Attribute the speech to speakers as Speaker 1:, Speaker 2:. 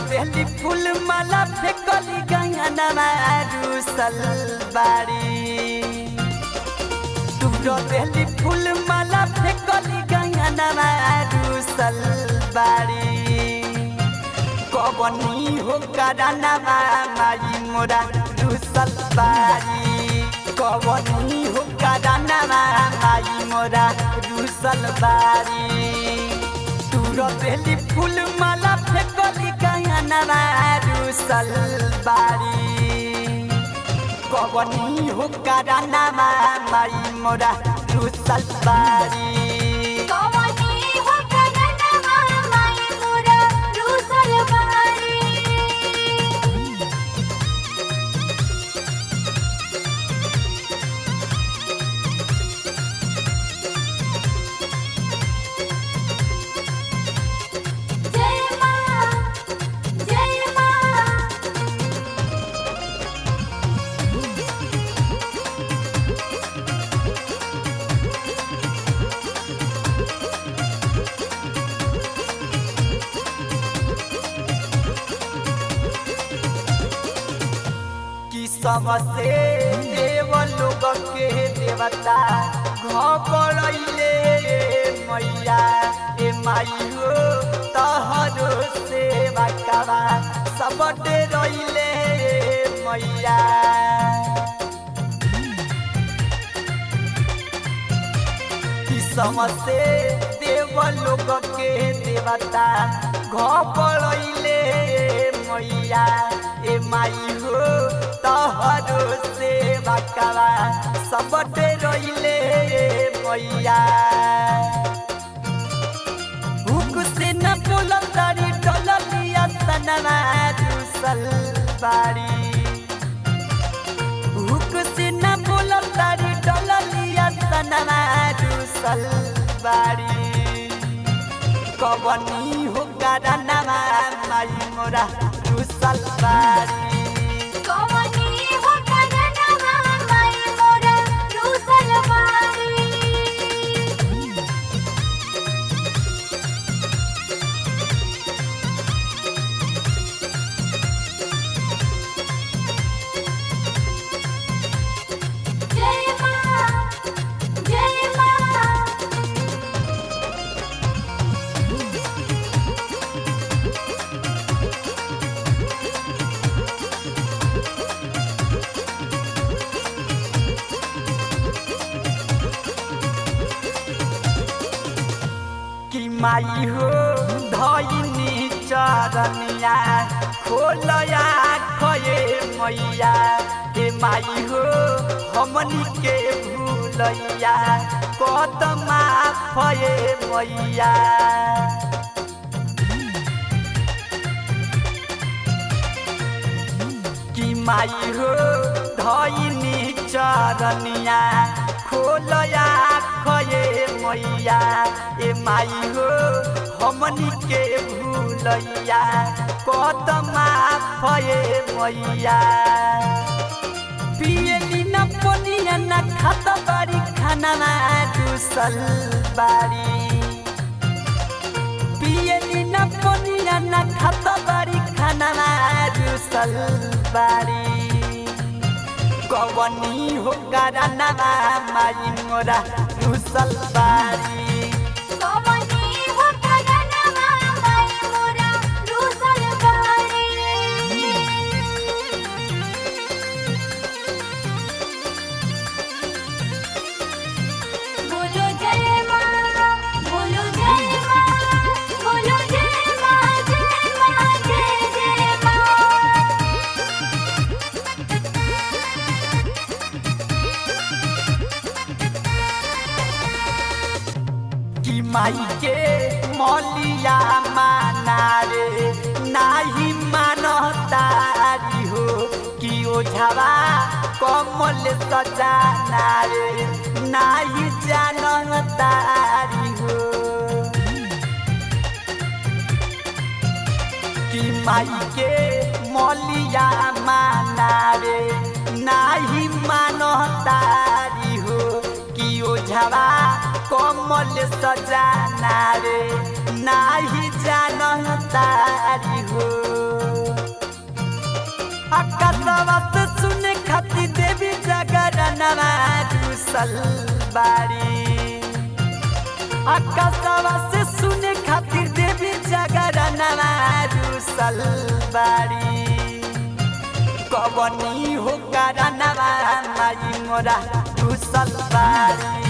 Speaker 1: देली फूल माला फेकली गंगनमा रुसल बारी देली फूल माला फेकली गंगनमा रुसल बारी कबनी हो करानमा माई मोरा रुसल बारी कबनी हो करानमा माई मोरा रुसल बारी बेली फूल माला फेकली गंगनमा रुसल बारी कबनी हो करानमा माई मोरा रुसल बारी सबसे देव लोग के देवता घबरैले मैया ए माई हो तहरो सेवा करा सब डरैले मैया समसे देव लोग के देवता घबरैले मैया ए माई हो तहरो सेवा करा सब डरैले मैया भूख से न बोलम तारी डलिया सनमा रुसल बारी भूख से न बोलम तारी डलिया सनमा रुसल बारी कबनी हो करानमा माई मोरा रुसल बारी माई हो धइनी चरनिया खोलया खये मैया ए माई हो हमनी के भूलैया कदमा फये मैया कि माई हो धइनी चरनिया खोलया खये मैया ए माई हो हमनी के भूलैया कदमा फये मैया पियली न पनिया न खात बारी खाना रुसल बारी पियली न पनिया न खात बारी खाना रुसल बारी कबनी हो करानमा माई मोरा रुसल बारी माई के मौलिया माना रे नाही मानतारी हो कि ओझावा कमल सजाना रे नाही जानतारी हो कि माई के मौलिया माना रे नाही मानतारी हो कि ओझावा कमल सजाना रे नाही जानतारी हो आकाशवा से सुने खाती देवी जगरनवा रुसल बाड़ी आकाशवा से सुने खातिर देवी जगरनवा रुसल बाड़ी कवनी हो करनवा माई मोरा रुसल बाड़ी